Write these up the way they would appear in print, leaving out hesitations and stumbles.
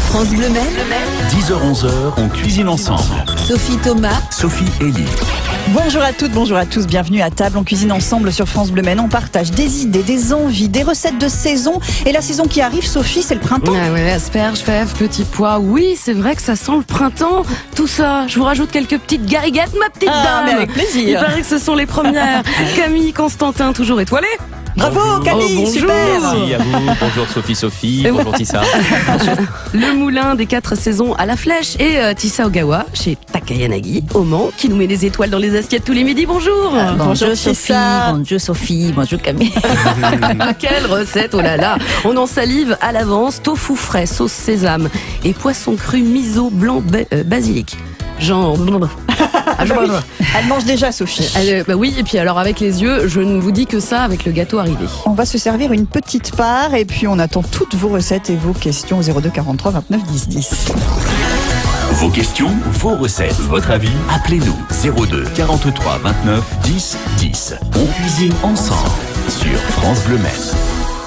France Bleu Maine, 10h-11h, on cuisine ensemble. Sophie Thomas, Sophie Elie. Bonjour à toutes, bonjour à tous, bienvenue à table. On cuisine ensemble sur France Bleu Maine. On partage des idées, des envies, des recettes de saison. Et la saison qui arrive, Sophie, c'est le printemps. Ah ouais, asperges, fèves, petits pois. Oui, c'est vrai que ça sent le printemps. Tout ça, je vous rajoute quelques petites gariguettes, ma petite dame. Mais avec plaisir. Il paraît que ce sont les premières. Camille, Constantin, toujours étoilé. Bravo Camille, bonjour. super. Merci à vous, bonjour Sophie, bonjour Tissa. Le moulin des 4 saisons à la flèche et Tissa Ogawa chez Takayanagi au Mans qui nous met des étoiles dans les assiettes tous les midis. Bonjour. Bonjour Sophie, bonjour Camille. Quelle recette, oh là là. On en salive à l'avance. Tofu frais, sauce sésame et poisson cru miso blanc basilic. Genre... Elle mange déjà, Sophie. Bah oui, et puis alors avec les yeux, je ne vous dis que ça avec le gâteau arrivé. On va se servir une petite part et puis on attend toutes vos recettes et vos questions au 02 43 29 10 10. Vos questions, vos recettes, votre avis, appelez-nous 02 43 29 10 10. On cuisine ensemble sur France Bleu Maine.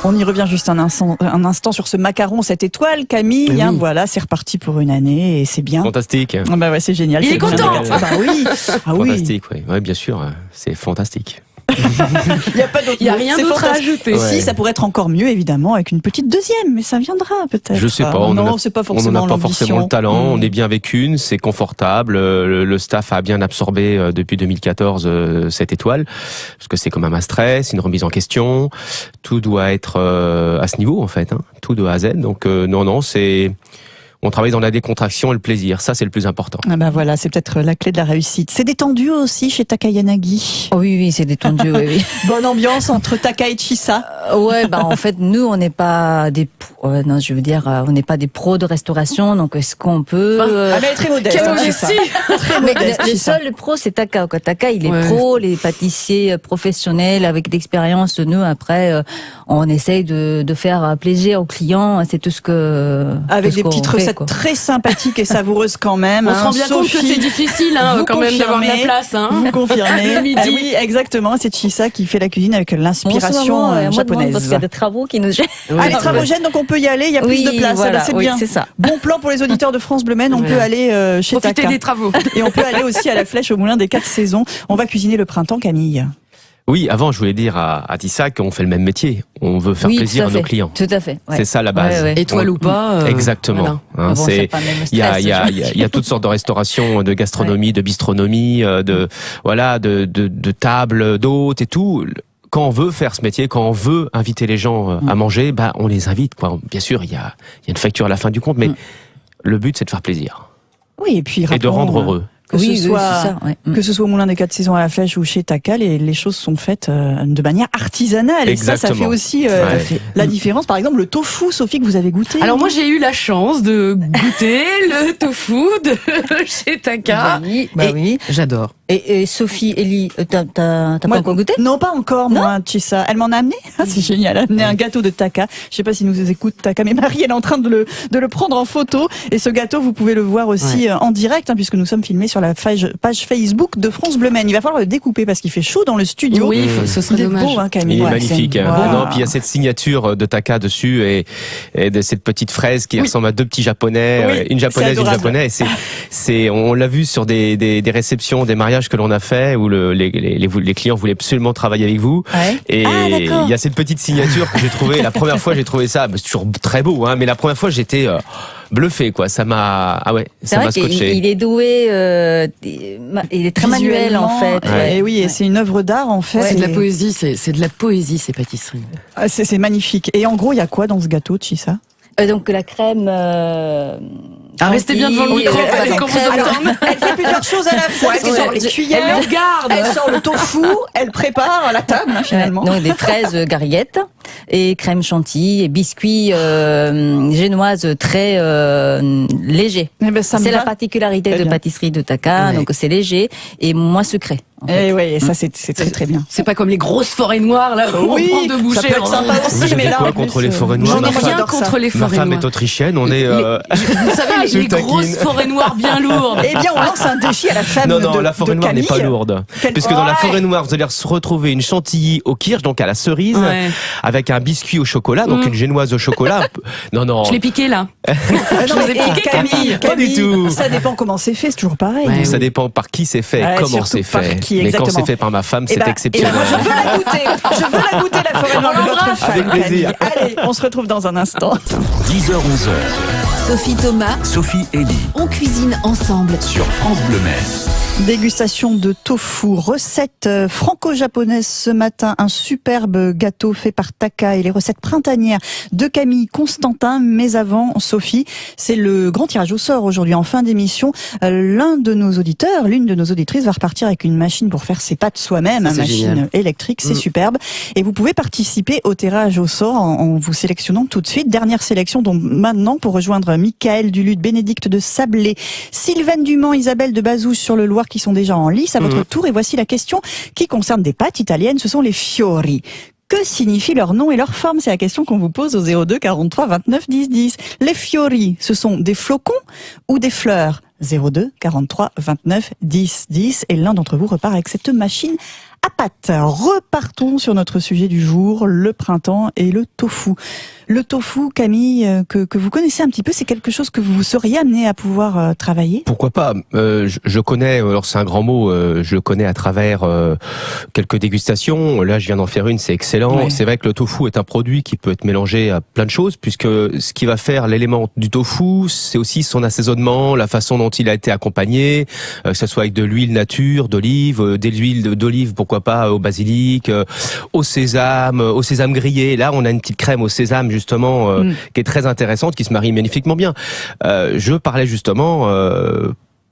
On y revient juste un instant sur ce macaron, cette étoile, Camille. Oui. Voilà, c'est reparti pour une année et c'est bien. Fantastique. Ah bah ouais, c'est génial. Il c'est est content. Ah bah oui. Ah oui. Fantastique, oui. Ouais, bien sûr, c'est fantastique. Il n'y a pas d'autre Il n'y a mot. rien C'est d'autre à fantastique. ajouter. Si, Ouais. ça pourrait être encore mieux, évidemment, avec une petite deuxième, mais ça viendra peut-être. Je sais pas, Non, c'est pas on forcément n'en a pas forcément le talent, on est bien avec une, c'est confortable, le staff a bien absorbé depuis 2014 cette étoile, parce que c'est comme un master, c'est une remise en question, tout doit être à ce niveau en fait, hein, tout de A à Z, donc non, on travaille dans la décontraction et le plaisir, ça c'est le plus important. Ah bah voilà, c'est peut-être la clé de la réussite. C'est détendu aussi chez Takayanagi. Oh oui, c'est détendu, oui. Bonne ambiance entre Taka et Chissa. Ouais, bah en fait, nous, on n'est pas des, on n'est pas des pros de restauration, donc est-ce qu'on peut Ah mais elle est très modeste. Quelle hein, modestie. Chissa. Très Mais modeste. le Chissa. seul pro, c'est Taka. Quoi. Taka, il est Ouais. pro, les pâtissiers professionnels avec d'expérience. Nous, après, on essaye de faire plaisir aux clients. C'est tout ce que Avec tout ce des qu'on petites fait, recettes quoi. très sympathiques et savoureuses quand même. On se rend bien compte que Sophie, c'est difficile vous quand même d'avoir de la confirmez. place. Hein. Vous confirmez. Le midi. Ah oui, exactement. C'est Chissa qui fait la cuisine avec Bon, en ce l'inspiration moment, moi, je demande japonaise. parce qu'il y a des travaux qui nous gênent. Ah, les travaux gênent, donc on peut y aller. Il y a plus Oui, de place. voilà, Ah bah, c'est oui, bien. c'est ça. Bon plan pour les auditeurs de France Bleu Maine. On Ouais. peut aller chez Profitez Taka. des travaux. Et on peut aller aussi à la flèche au moulin des 4 saisons. On va cuisiner le printemps, Camille. Oui, avant je voulais dire à Tissa qu'on fait le même métier, on veut faire Oui, plaisir tout à fait. nos clients. Tout à fait. Ouais. C'est ça la base. Ouais, ouais. Étoile ou pas. Exactement. voilà. Hein, Mais bon, c'est c'est pas le même il y a stress, il y a toutes sortes de restauration, de gastronomie, de bistronomie, de tables, d'hôtes et tout. Quand on veut faire ce métier, quand on veut inviter les gens à manger, bah on les invite quoi. Bien sûr, il y a une facture à la fin du compte, mais le but c'est de faire plaisir Oui, et puis et de rappelons, rendre heureux. Que Oui, ce oui, soit c'est ça, ouais. que ce soit au moulin des 4 saisons à la flèche ou chez Taka, les choses sont faites de manière artisanale. Et ça fait Exactement. aussi Ouais. la différence. Par exemple, le tofu, Sophie, que vous avez goûté. Alors moi j'ai eu la chance de goûter le tofu de chez Taka. Oui, Et oui. J'adore. Et Sophie, Elie, t'as pas Moi, encore goûté? Non, pas encore, moi, Chissa. Elle m'en a amené. Ah, c'est génial. Elle a amené un gâteau de Taka. Je sais pas si nous écoute Taka, mais Marie, elle est en train de le prendre en photo. Et ce gâteau, vous pouvez le voir aussi en direct, hein, puisque nous sommes filmés sur la page Facebook de France Bleu Maine. Il va falloir le découper parce qu'il fait chaud dans le studio. Oui, ce Il serait est dommage. beau, hein, Camille. Il est Ouais, magnifique. c'est- Hein. Wow. Non, puis il y a cette signature de Taka dessus et de cette petite fraise qui ressemble à deux petits japonais, Oui, une japonaise, c'est une adorable. japonais. On l'a vu sur des réceptions, des mariages que l'on a fait où les clients voulaient absolument travailler avec vous. Ouais. Et Ah, d'accord. il y a cette petite signature que j'ai trouvée. La première fois, j'ai trouvé ça, c'est toujours très beau, hein, mais la première fois, j'étais bluffé, quoi. Ça m'a, C'est ça vrai m'a qu'il scotché. il est doué, il est très manuel en fait. Visuellement, et oui, et c'est une œuvre d'art en fait. C'est de la Et- poésie, c'est de la poésie ces pâtisseries. Ah, c'est magnifique. Et en gros, il y a quoi dans ce gâteau, Chissa? Donc la crème. Restez bien devant le micro parce qu'on vous Alors, entend. Elle fait plusieurs choses à la fois. Elle sort les cuillères, Elle le garde. elle sort le tofu, elle prépare la table hein, finalement. Donc des fraises gariguettes et crème chantilly et biscuits génoises très légers. Eh ben, ça me C'est la va. particularité Très de bien. pâtisserie de Taka, Ouais. donc c'est léger et moins sucré. en fait. Et oui, et ça c'est très très bien. C'est pas comme les grosses forêts noires là où Oui, on prend deux bouchées. ça peut être sympa aussi, Vous mais avez là quoi en contre plus, les forêts noires? J'en ai moi, rien j'adore contre ça. les Ma forêts femme noires. est autrichienne, on est. Vous savez, Je les le taquine. grosses forêts noires bien lourdes. Eh bien, on lance un défi à la femme Non, de la forêt de noire n'est pas Camille. lourde. Quelle- Puisque dans la Ouais. forêt noire, vous allez retrouver une chantilly au kirsch, donc à la cerise, Ouais. avec avec un biscuit au chocolat, donc une génoise au chocolat. Non. Je l'ai piqué là. Je vous ai piqué, Camille. Pas du tout. Ça dépend comment c'est fait, c'est toujours pareil. Ouais, Ça dépend par qui c'est fait, Ouais, comment surtout c'est par fait. qui, Mais quand exactement. c'est fait par ma femme, c'est Eh ben, exceptionnel. moi, je veux la goûter. Je veux la goûter, la forêt noire de votre femme, Avec plaisir. Camille. Allez, on se retrouve dans un instant. 10h-11h, Sophie Thomas, Sophie Elie on cuisine ensemble. sur France Bleu Mer. Dégustation de tofu, recette franco-japonaise ce matin, un superbe gâteau fait par Taka et les recettes printanières de Camille Constantin. Mais avant, Sophie, c'est le grand tirage au sort aujourd'hui en fin d'émission. L'une de nos auditrices va repartir avec une machine pour faire ses pâtes soi-même, Ça, une c'est machine génial. électrique, c'est superbe. Et vous pouvez participer au tirage au sort en vous sélectionnant tout de suite. Dernière sélection, donc maintenant pour rejoindre Michael Duluth, Bénédicte de Sablé, Sylvaine Dumont, Isabelle de Bazouge sur le Loir qui sont déjà en lice à votre tour. Et voici la question qui concerne des pâtes italiennes, ce sont les fiori. Que signifient leur nom et leur forme? C'est la question qu'on vous pose au 02 43 29 10 10. Les fiori, ce sont des flocons ou des fleurs? 02 43 29 10 10. Et l'un d'entre vous repart avec cette machine à pâtes. Repartons sur notre sujet du jour, le printemps et le tofu. Le tofu, Camille, que vous connaissez un petit peu, c'est quelque chose que vous seriez amené à pouvoir travailler? Pourquoi pas? Je connais, alors c'est un grand mot, je le connais à travers quelques dégustations. Là, je viens d'en faire une, c'est excellent. Ouais. C'est vrai que le tofu est un produit qui peut être mélangé à plein de choses, puisque ce qui va faire l'élément du tofu, c'est aussi son assaisonnement, la façon dont il a été accompagné, que ce soit avec de l'huile nature, d'olive, des huiles d'olive, pourquoi pas au basilic, au sésame grillé. Là, on a une petite crème au sésame justement qui est très intéressante, qui se marie magnifiquement bien. Je parlais justement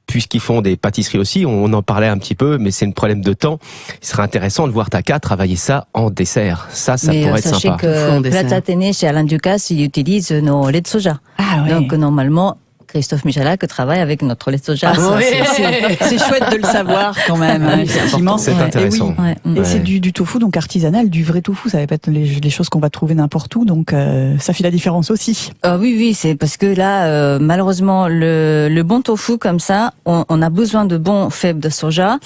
puisqu'ils font des pâtisseries aussi, on en parlait un petit peu, mais c'est un problème de temps. Il serait intéressant de voir Taka travailler ça en dessert. Ça Mais pourrait être sachez sympa. Faut en que dessert. Plaza Athénée, chez Alain Ducasse, il utilise nos laits de soja. Ah ouais. Donc normalement, Christophe Michalak travaille avec notre lait de soja. Ah, ça, Ouais. c'est chouette de le savoir quand même, hein, effectivement. C'est Ouais. intéressant. Ouais. Et Ouais. c'est du tofu donc artisanal, du vrai tofu, ça va pas être les choses qu'on va trouver n'importe où, donc ça fait la différence aussi. Oui, c'est parce que là, malheureusement, le bon tofu comme ça, on a besoin de bons fèves de soja.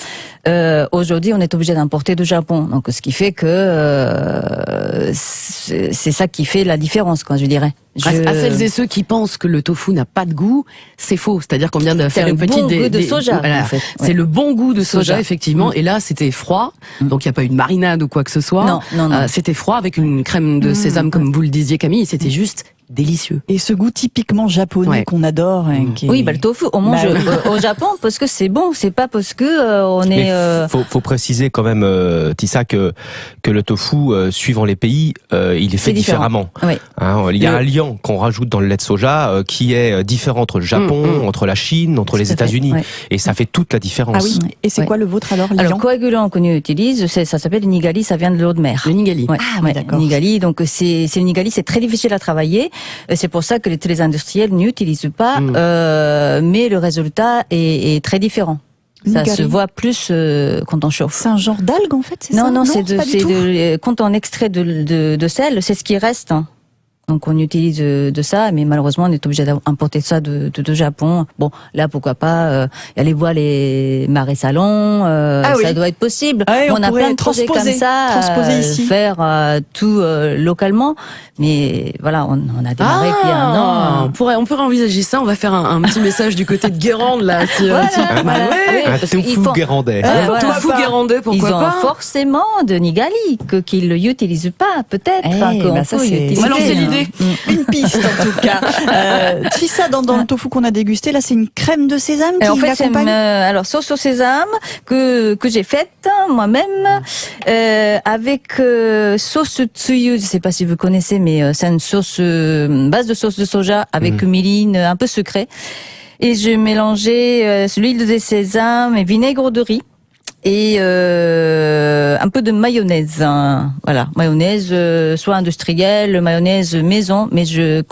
Aujourd'hui, on est obligé d'importer du Japon, donc ce qui fait que c'est ça qui fait la différence, quoi, je dirais. À celles et ceux qui pensent que le tofu n'a pas de goût, c'est faux. C'est-à-dire qu'on vient de C'est faire le une petite bon goût de soja, voilà. en fait. C'est Ouais. le bon goût de soja, Soja. effectivement. Et là, c'était froid, donc il n'y a pas eu de marinade ou quoi que ce soit. Non. C'était froid avec une crème de sésame, comme vous le disiez, Camille. Et c'était juste délicieux. Et ce goût typiquement japonais Ouais. qu'on adore. Hein, qui est- Oui, le tofu, on mange Bah oui. au Japon parce que c'est bon, c'est pas parce que on Mais est. faut préciser quand même, Tissa, que le tofu, suivant les pays, il est fait C'est différent. différemment. Oui. Hein, il y a un liant qu'on rajoute dans le lait de soja qui est différent entre le Japon, entre la Chine, entre les Tout à fait, États-Unis, ouais. et ça fait toute la différence. Ah oui. Et c'est Ouais. quoi le vôtre alors, Alors, Lilian? coagulant qu'on utilise, ça s'appelle le nigali, ça vient de l'eau de mer. Le nigali. Ouais, Ah, oui, d'accord. Nigali, donc c'est le nigali, c'est très difficile à travailler. C'est pour ça que les industriels n'utilisent pas, mais le résultat est très différent. Ça Nigali. se voit plus quand on chauffe. C'est un genre d'algue en fait, c'est ça? Non, c'est pas du tout. quand on extrait de sel, c'est ce qui reste. Hein. Donc on utilise de ça, mais malheureusement on est obligé d'importer ça de Japon. Bon, là pourquoi pas aller voir les marais salons, Ah oui. ça doit être possible. Ah oui, on a pourrait plein de projets comme ça, transposer ici. faire tout localement, mais voilà, on a démarré depuis un an. on pourrait envisager ça. On va faire un petit message du côté de Guérande, là. Si, Voilà, si- voilà. Bah ouais. Oui, Un parce qu'ils tofu font- guérandais. Voilà. Tofu guérandais, Ils pourquoi ont pas? forcément de nigali qu'ils ne l'utilisent pas, peut-être. Eh, qu'on bah ça, peut c'est- utiliser. on va lancer l'idée. Une piste en tout cas. Tissa, dans le tofu qu'on a dégusté, là c'est une crème de sésame Et qui en fait, c'est l'accompagne. alors sauce au sésame que j'ai faite moi-même avec sauce tsuyu. Je sais pas si vous connaissez, mais c'est une sauce base de sauce de soja avec cumin un peu sucré. Et j'ai mélangé l'huile de sésame et vinaigre de riz. Et un peu de mayonnaise, hein. Voilà, mayonnaise soit industrielle, mayonnaise maison, mais je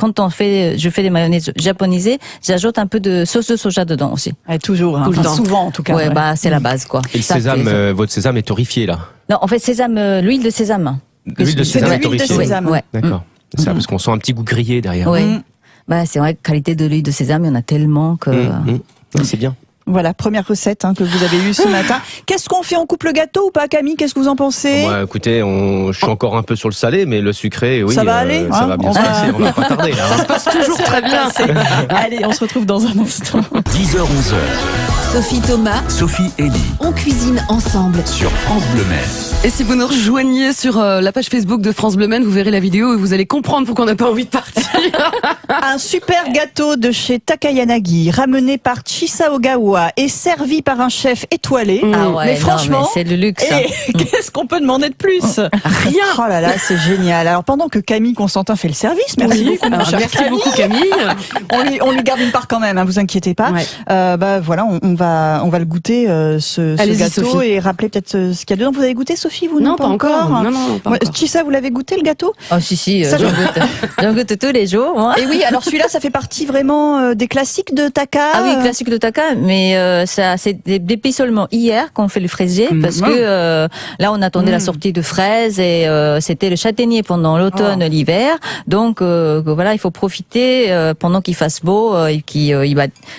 fais des mayonnaises japonisées, j'ajoute un peu de sauce de soja dedans aussi. Ouais, toujours, hein. Tout le Enfin, temps. souvent en tout cas. Ouais, ouais. bah c'est la base quoi. Et le Ça, sésame, c'est- votre sésame est torréfié là. Non, en fait sésame, l'huile de sésame. L'huile de C'est sésame de est l'huile de torréfiée. sésame. Ouais. D'accord. C'est ça, parce qu'on sent un petit goût grillé derrière. Ouais. Mm. Bah c'est vrai que qualité de l'huile de sésame, il y en a tellement que. Ouais, c'est bien. Voilà, première recette que vous avez eue ce matin. Qu'est-ce qu'on fait? On coupe le gâteau ou pas, Camille? Qu'est-ce que vous en pensez? Moi, écoutez, je suis encore un peu sur le salé, mais le sucré, oui. Ça va aller, ça va bien se passer, on va pas tarder, là. Ça se passe toujours très bien. Allez, on se retrouve dans un instant. 10h-11h, Sophie Thomas, Sophie Elie on cuisine ensemble. sur France Bleu Maine. Et si vous nous rejoignez sur la page Facebook de France Bleu Maine, vous verrez la vidéo et vous allez comprendre pourquoi on n'a pas envie de partir. Un super gâteau de chez Takayanagi, ramené par Chisa Ogawa et servi par un chef étoilé. Ah ouais, mais non, franchement, mais c'est le luxe. hein. qu'est-ce qu'on peut demander de plus? Rien. Oh là là, c'est génial. Alors pendant que Camille Constantin fait le service, merci beaucoup, mon cher Merci Camille. beaucoup Camille. On lui garde une part quand même, vous inquiétez pas. Ouais. Bah voilà, on va le goûter ce Allez-y, gâteau Sophie. et rappeler peut-être ce qu'il y a dedans. Vous avez goûté, Sophie? Vous Non, pas encore. Non, pas Ouais, encore. Chisa, vous l'avez goûté le gâteau? Oh si, Ça, j'en goûte. J'en goûte tous les jours. Moi. Et oui, alors celui-là, ça fait partie vraiment des classiques de Taka. Ah oui, classique de Taka, mais ça c'est depuis seulement hier qu'on fait le fraisier parce que là on attendait la sortie de fraises et c'était le châtaignier pendant l'automne, l'hiver. Donc voilà, il faut profiter pendant qu'il fasse beau et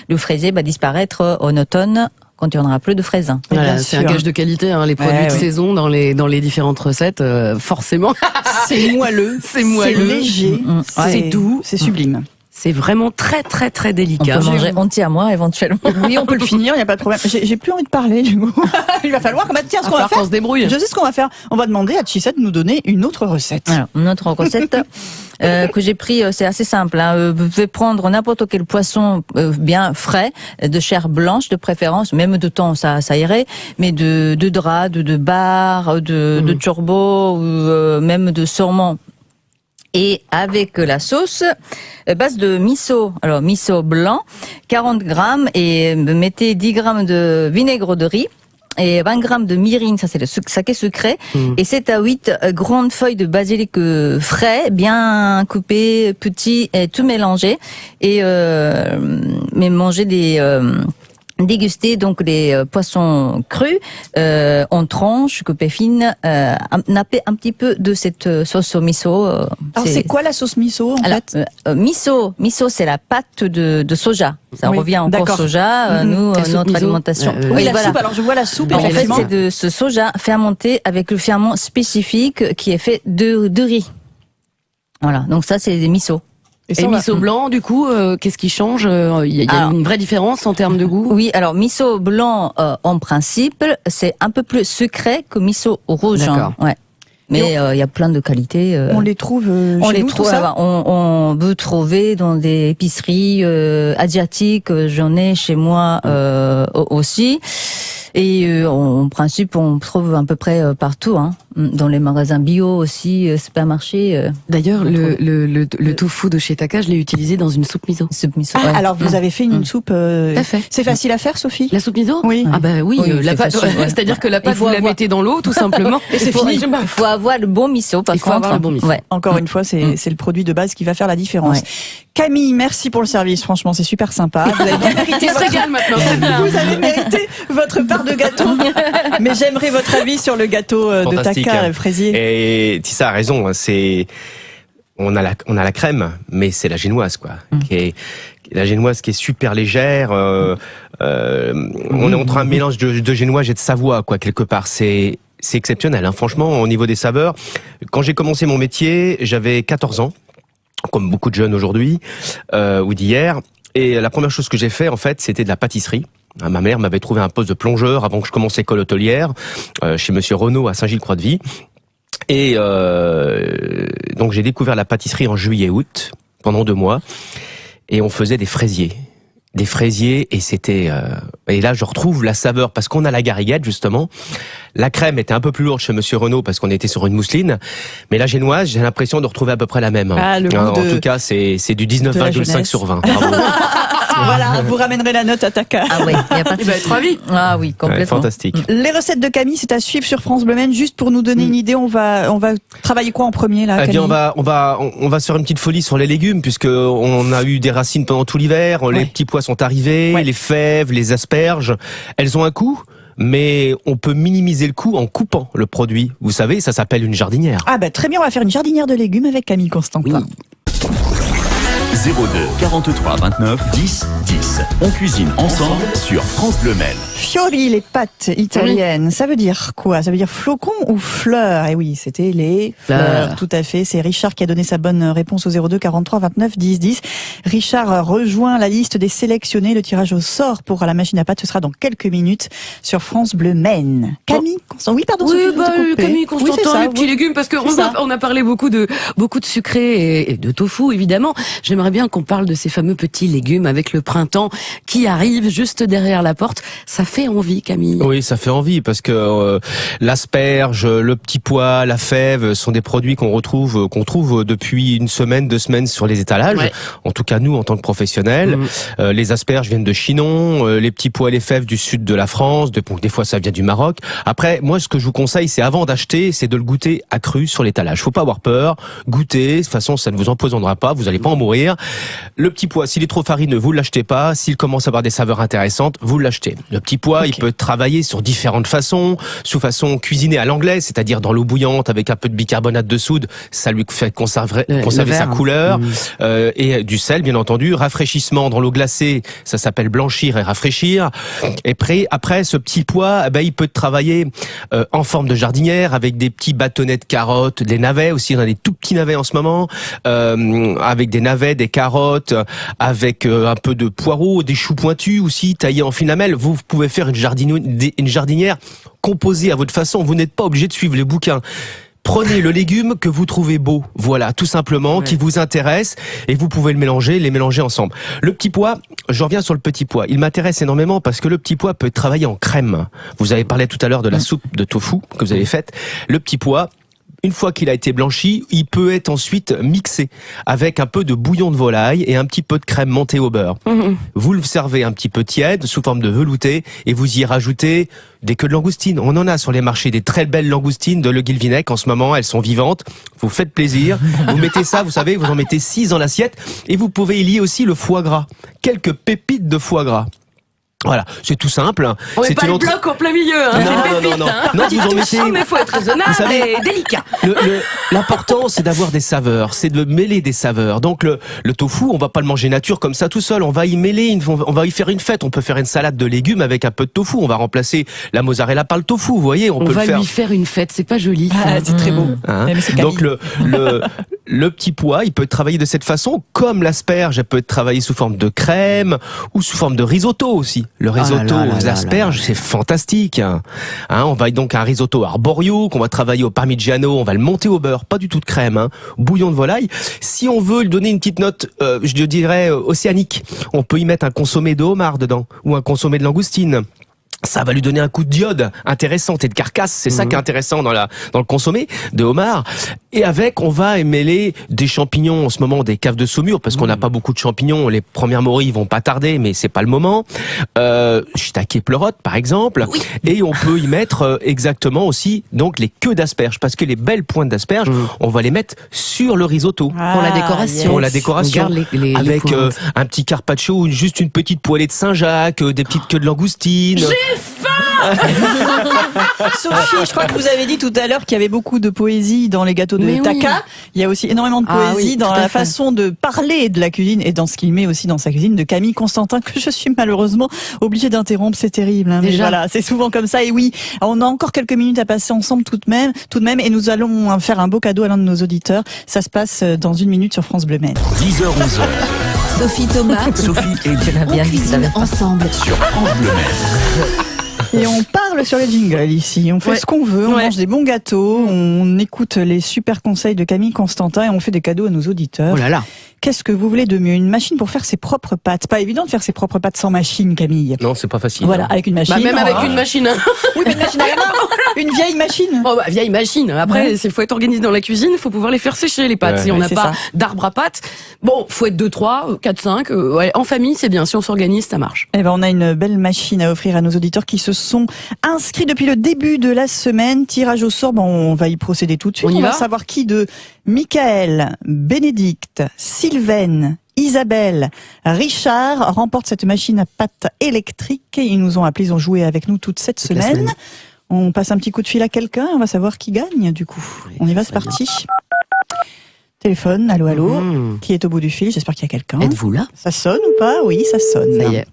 le fraisier va disparaître en automne quand il n'y en aura plus de fraises. Voilà, Bien c'est un sûr. gage de qualité, les produits Ouais, de ouais. saison dans les différentes recettes, forcément. C'est moelleux, C'est moelleux. c'est léger, C'est doux. c'est sublime. C'est vraiment très très très On délicat. peut manger entier à moi éventuellement. Oui, on peut le finir, il n'y a pas de problème. J'ai plus envie de parler du coup. Il va falloir tiens, ce qu'on va faire. qu'on se débrouille. Je sais ce qu'on va faire. On va demander à Chisa de nous donner une autre recette. Alors, une autre recette que j'ai pris, c'est assez simple. Vous pouvez prendre n'importe quel poisson bien frais, de chair blanche de préférence, même de thon, ça irait, mais de drap, de bar, de turbo, ou même de saumon. Et avec la sauce, base de miso, alors miso blanc, 40 grammes, et mettez 10 grammes de vinaigre de riz, et 20 grammes de mirin, ça c'est le saké sucré, et 7 à 8 grandes feuilles de basilic frais, bien coupées, petits, et tout mélangé, et mais manger déguster donc les poissons crus en tranches coupées fines, napper un petit peu de cette sauce au miso. Alors c'est quoi la sauce miso en Alors, fait? miso c'est la pâte de soja. Ça Oui, revient encore d'accord. soja. Nous, La soupe notre miso. alimentation. Oui, la voilà. soupe. Alors je vois la soupe En fait, effectivement. c'est de ce soja fermenté avec le ferment spécifique qui est fait de riz. Voilà. Donc ça, c'est des miso. Et ça, Et on va- miso blanc, du coup, qu'est-ce qui change? Il y a Alors, une vraie différence en termes de goût? Oui, alors miso blanc, en principe, c'est un peu plus sucré que miso rouge. D'accord. Ouais. Mais il y a plein de qualités. On les trouve On chez les nous, trouve, tout ça on peut trouver dans des épiceries asiatiques. J'en ai chez moi aussi. Et en principe, on trouve à peu près partout, dans les magasins bio aussi, supermarchés. D'ailleurs, le tofu de chez Taka, je l'ai utilisé dans une soupe miso. Soupe miso. Ah, ouais. alors vous avez fait une soupe. Tout à fait. C'est facile à faire, Sophie? La soupe miso? Oui. Ah bah oui, Oui, la c'est pâte. facile, ouais. C'est-à-dire que la pâte, Il faut vous la avoir- mettez dans l'eau, tout simplement. Et c'est fini. Il faut avoir le bon miso, par Il faut contre. avoir le bon miso. Ouais. Encore une fois, c'est le produit de base qui va faire la différence. Ouais. Camille, merci pour le service. Franchement, c'est super sympa. Vous avez bien mérité Il se votre... régale maintenant, c'est bien. Vous avez mérité votre part de gâteau. Mais j'aimerais votre avis sur le gâteau de Fantastique, Taka hein. Et fraisier. Tissa a raison, on a la crème, mais c'est la génoise, quoi. La génoise qui est super légère. On est entre un mélange de génoise et de Savoie, quoi, quelque part. C'est exceptionnel, franchement, au niveau des saveurs. Quand j'ai commencé mon métier, j'avais 14 ans, comme beaucoup de jeunes aujourd'hui, ou d'hier. Et la première chose que j'ai fait, en fait, c'était de la pâtisserie. Ma mère m'avait trouvé un poste de plongeur avant que je commence l'école hôtelière, chez Monsieur Renaud à Saint-Gilles-Croix-de-Vie. Et donc j'ai découvert la pâtisserie en juillet-août, pendant 2 mois. Et on faisait des fraisiers. Et c'était... et là, je retrouve la saveur, parce qu'on a la gariguette, justement. La crème était un peu plus lourde chez Monsieur Renaud, parce qu'on était sur une mousseline. Mais la génoise, j'ai l'impression de retrouver à peu près la même. Ah, le goût En de- tout cas, c'est du de la 19,5 jeunesse. sur 20. Bravo. Voilà, vous ramènerez la note à Taka. Ah oui, il n'y a pas de Il va être ravi. Ah oui, Ouais, complètement. fantastique. Les recettes de Camille, c'est à suivre sur France Bleu Maine. Juste pour nous donner une idée, on va travailler quoi en premier là, Eh Camille? bien, on va se faire une petite folie sur les légumes, puisque on a eu des racines pendant tout l'hiver. Les Ouais. petits pois sont arrivés, Ouais. les fèves, les asperges. Elles ont un coût, mais on peut minimiser le coût en coupant le produit. Vous savez, ça s'appelle une jardinière. Ah bah très bien, on va faire une jardinière de légumes avec Camille Constantin. 02 43 29 10 10. On cuisine ensemble sur France Bleu Maine. Fiori, les pâtes italiennes, ça veut dire quoi? Ça veut dire flocon ou fleurs? Et oui, c'était les fleurs, tout à fait. C'est Richard qui a donné sa bonne réponse au 02 43 29 10 10. Richard rejoint la liste des sélectionnés. Le tirage au sort pour la machine à pâtes, ce sera dans quelques minutes sur France Bleu Maine. Camille Constantin. Oui, pardon. Oui, Sophie, Camille Constantin, les petits légumes, parce ça. on a parlé beaucoup de sucré et de tofu, évidemment. J'aimerais bien qu'on parle de ces fameux petits légumes avec le printemps qui arrive juste derrière la porte. Ça fait envie, Camille. Oui, ça fait envie parce que l'asperge, le petit pois, la fève sont des produits qu'on trouve depuis une semaine, 2 semaines sur les étalages. Ouais. En tout cas, nous, en tant que professionnels. Les asperges viennent de Chinon, les petits pois et les fèves du sud de la France. Des fois, ça vient du Maroc. Après, moi, ce que je vous conseille, c'est avant d'acheter, c'est de le goûter à cru sur l'étalage. Faut pas avoir peur. Goûtez. De toute façon, ça ne vous empoisonnera pas. Vous allez pas en mourir. Le petit pois, s'il est trop farineux, vous l'achetez pas. S'il commence à avoir des saveurs intéressantes, vous l'achetez. Le petit pois, il peut travailler sur différentes façons, sous façon cuisinée à l'anglaise, c'est-à-dire dans l'eau bouillante avec un peu de bicarbonate de soude. Ça lui fait conserver sa couleur. Et du sel, bien entendu. Rafraîchissement dans l'eau glacée, ça s'appelle blanchir et rafraîchir. Et après, ce petit pois, il peut travailler en forme de jardinière avec des petits bâtonnets de carottes, des navets aussi. On a des tout petits navets en ce moment, avec des navets, des carottes, avec un peu de poireaux, des choux pointus aussi taillés en fines lamelles. Vous pouvez faire une jardinière composée à votre façon. Vous n'êtes pas obligé de suivre les bouquins. Prenez le légume que vous trouvez beau, voilà, tout simplement, qui vous intéresse, et vous pouvez les mélanger ensemble. Le petit pois, je reviens sur le petit pois. Il m'intéresse énormément parce que le petit pois peut travailler en crème. Vous avez parlé tout à l'heure de la soupe de tofu que vous avez faite. Le petit pois, une fois qu'il a été blanchi, il peut être ensuite mixé avec un peu de bouillon de volaille et un petit peu de crème montée au beurre. Vous le servez un petit peu tiède, sous forme de velouté, et vous y rajoutez des queues de langoustine. On en a sur les marchés des très belles langoustines de Le Guilvinec en ce moment, elles sont vivantes. Vous faites plaisir. Vous mettez ça, vous savez, vous en mettez 6 dans l'assiette, et vous pouvez y lier aussi le foie gras. Quelques pépites de foie gras. Voilà, c'est tout simple. On met pas le bloc en plein milieu, hein. Non, vous en mettez. Mais faut être raisonnable et délicat. L'important, c'est d'avoir des saveurs, c'est de mêler des saveurs. Donc le tofu, on va pas le manger nature comme ça tout seul. On va y mêler, on va y faire une fête. On peut faire une salade de légumes avec un peu de tofu. On va remplacer la mozzarella par le tofu. Vous voyez, on peut le faire. Lui faire une fête, c'est pas joli. C'est très beau. Hein. Donc le petit pois, il peut travailler de cette façon, comme l'asperge, elle peut être travaillée sous forme de crème ou sous forme de risotto aussi. Le risotto aux asperges, c'est fantastique. On va donc un risotto arborio qu'on va travailler au parmigiano, on va le monter au beurre, pas du tout de crème, bouillon de volaille. Si on veut lui donner une petite note, je dirais océanique, on peut y mettre un consommé de homard dedans ou un consommé de langoustine. Ça va lui donner un coup de diode intéressant et de carcasse, c'est ça qui est intéressant dans le consommé de homard. Et avec, on va mêler des champignons en ce moment, des caves de saumure, parce qu'on n'a pas beaucoup de champignons. Les premières morilles vont pas tarder, mais c'est pas le moment. Shiitake pleurote, par exemple. Oui. Et on peut y mettre exactement aussi donc les queues d'asperges, parce que les belles pointes d'asperges, on va les mettre sur le risotto pour la décoration. Yes. Pour la décoration, avec un petit carpaccio, juste une petite poêlée de Saint-Jacques, des petites queues de langoustine. Sophie, je crois que vous avez dit tout à l'heure qu'il y avait beaucoup de poésie dans les gâteaux de Taka. Oui. Il y a aussi énormément de poésie dans la façon de parler de la cuisine et dans ce qu'il met aussi dans sa cuisine de Camille Constantin, que je suis malheureusement obligée d'interrompre. C'est terrible. Mais voilà, c'est souvent comme ça. Et oui, on a encore quelques minutes à passer ensemble tout de même, et nous allons faire un beau cadeau à l'un de nos auditeurs. Ça se passe dans 1 minute sur France Bleu Maine. 10h, 11h. Sophie Thomas. Sophie et on cuisine ensemble sur France Bleu Maine. Et on parle sur les jingles ici, on fait ce qu'on veut, on mange des bons gâteaux, on écoute les super conseils de Camille Constantin et on fait des cadeaux à nos auditeurs. Oh là là. Qu'est-ce que vous voulez de mieux? Une machine pour faire ses propres pâtes. Pas évident de faire ses propres pâtes sans machine, Camille. Non, c'est pas facile. Voilà, avec une machine. Même avec une machine. Oui, mais une machine à la main. Une vieille machine. Vieille machine. Après, il faut être organisé dans la cuisine, il faut pouvoir les faire sécher, les pâtes. Si on n'a pas d'arbre à pâtes, faut être 2, 3, 4, 5. En famille, c'est bien. Si on s'organise, ça marche. On a une belle machine à offrir à nos auditeurs qui se sont inscrits depuis le début de la semaine. Tirage au sort, on va y procéder tout de suite. On va savoir qui de Michael, Bénédicte, Sylvaine, Isabelle, Richard remporte cette machine à pâte électrique. Ils nous ont appelés, ils ont joué avec nous toute cette semaine. On passe un petit coup de fil à quelqu'un, on va savoir qui gagne du coup. Oui, on y va, c'est parti. Téléphone, allô, allô. Qui est au bout du fil? J'espère qu'il y a quelqu'un. Êtes-vous là? Ça sonne ou pas? Oui, ça sonne. Ça y est.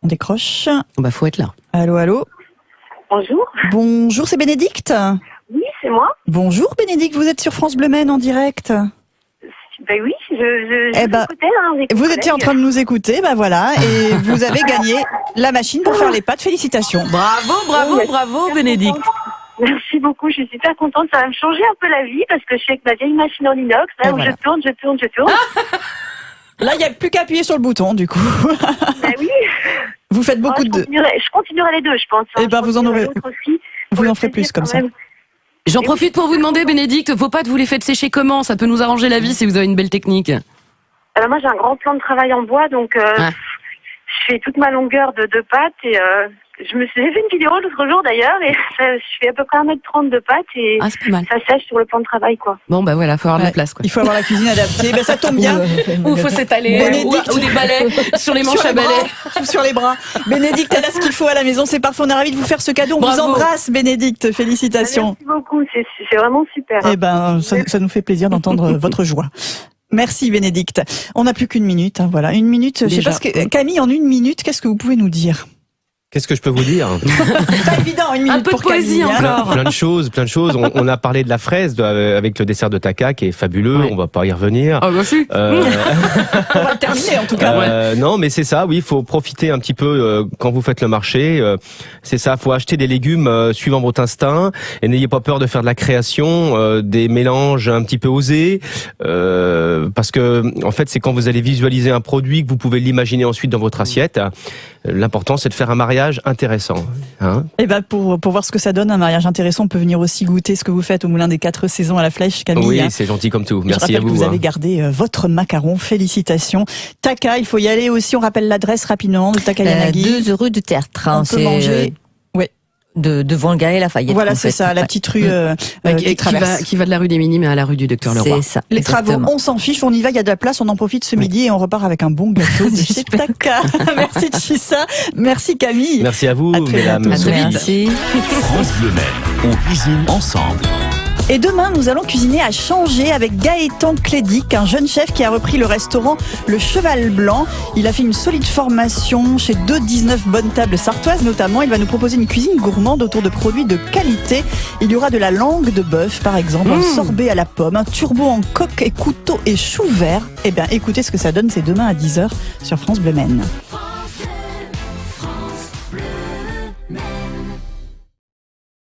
On décroche. Bah, faut être là. Allô, allô. Bonjour. Bonjour, c'est Bénédicte. Oui, c'est moi. Bonjour Bénédicte, vous êtes sur France Bleu Maine en direct. Ben oui, je Eh ben, vous écoutais. Hein, Vous étiez en train de nous écouter, bah voilà, et vous avez gagné la machine pour faire les pâtes. Félicitations. Bravo, bravo, Oui, bravo, Bénédicte. Merci beaucoup, je suis super contente. Ça va me changer un peu la vie parce que je suis avec ma vieille machine en inox, là Et où voilà. je tourne. Là, il n'y a plus qu'à appuyer sur le bouton, du coup. Ben oui. Vous faites beaucoup je de... continuerai les deux, je pense. Eh ben, vous en aurez- L'autre aussi, Vous pour le en ferez plaisir, plus comme quand ça. même. J'en profite pour vous demander, Bénédicte, vos pâtes, vous les faites sécher comment? Ça peut nous arranger la vie si vous avez une belle technique. Alors moi, j'ai un grand plan de travail en bois, donc Ah. je fais toute ma longueur de pâtes et j'ai fait une vidéo l'autre jour d'ailleurs et je fais à peu près 1m30 de pâtes et Ah, c'est pas mal. ça sèche sur le plan de travail, quoi. Bon, bah voilà, faut avoir de la Ouais, place, quoi. il faut avoir la cuisine adaptée. Ben, ça tombe bien. Ou faut s'étaler, Bénédicte. ou des balais sur les manches Sur à les bras, balais. ou sur les bras. Bénédicte, elle a ce qu'il faut à la maison. C'est parfait. On est ravis de vous faire ce cadeau. On vous Bravo. embrasse, Bénédicte. Félicitations. Merci beaucoup, c'est vraiment super. Eh ben, ça nous fait plaisir d'entendre votre joie. Merci Bénédicte. On n'a plus qu'une minute. Hein, voilà, une minute. Je sais Déjà. pas Camille, en une minute, qu'est-ce que vous pouvez nous dire? Qu'est-ce que je peux vous dire? Pas évident, une minute Un peu pour de poésie Camille, hein. encore. Plein de choses. On a parlé de la fraise avec le dessert de Taka qui est fabuleux. Ouais. On va pas y revenir. Ah, bah si. On va le terminer en tout cas. Non, mais c'est ça. Oui, il faut profiter un petit peu quand vous faites le marché. C'est ça. Faut acheter des légumes suivant votre instinct et n'ayez pas peur de faire de la création, des mélanges un petit peu osés, parce que en fait, c'est quand vous allez visualiser un produit que vous pouvez l'imaginer ensuite dans votre assiette. L'important, c'est de faire un mariage intéressant. Hein. Et ben pour voir ce que ça donne, un mariage intéressant, on peut venir aussi goûter ce que vous faites au Moulin des 4 Saisons à la Flèche, Camille. Oui, hein. c'est gentil comme tout. Je Merci rappelle à vous. que vous hein. avez gardé votre macaron. Félicitations. Taka, il faut y aller aussi. On rappelle l'adresse rapidement de Taka Yanagi. 2 rue du Tertre. On peut manger. Ouais. Devant le Galerie Lafayette. Voilà, en c'est fait. ça, la petite rue qui traverse. qui va de la rue des Minimes à la rue du Docteur Leroy. C'est ça. Les exactement. travaux, on s'en fiche, on y va, il y a de la place, on en profite ce midi et on repart avec un bon gâteau de chez Taka. Merci Chissa, merci Camille. Merci à vous, À très mesdames. bientôt. À très vite. Merci. France Bleu Maine, on cuisine ensemble. Et demain, nous allons cuisiner à Changé avec Gaëtan Clédic, un jeune chef qui a repris le restaurant Le Cheval Blanc. Il a fait une solide formation chez 219 Bonnes Tables sartoises notamment. Il va nous proposer une cuisine gourmande autour de produits de qualité. Il y aura de la langue de bœuf par exemple, un sorbet à la pomme, un turbo en coque et couteau et chou vert. Eh bien, écoutez ce que ça donne, c'est demain à 10h sur France Bleu Maine.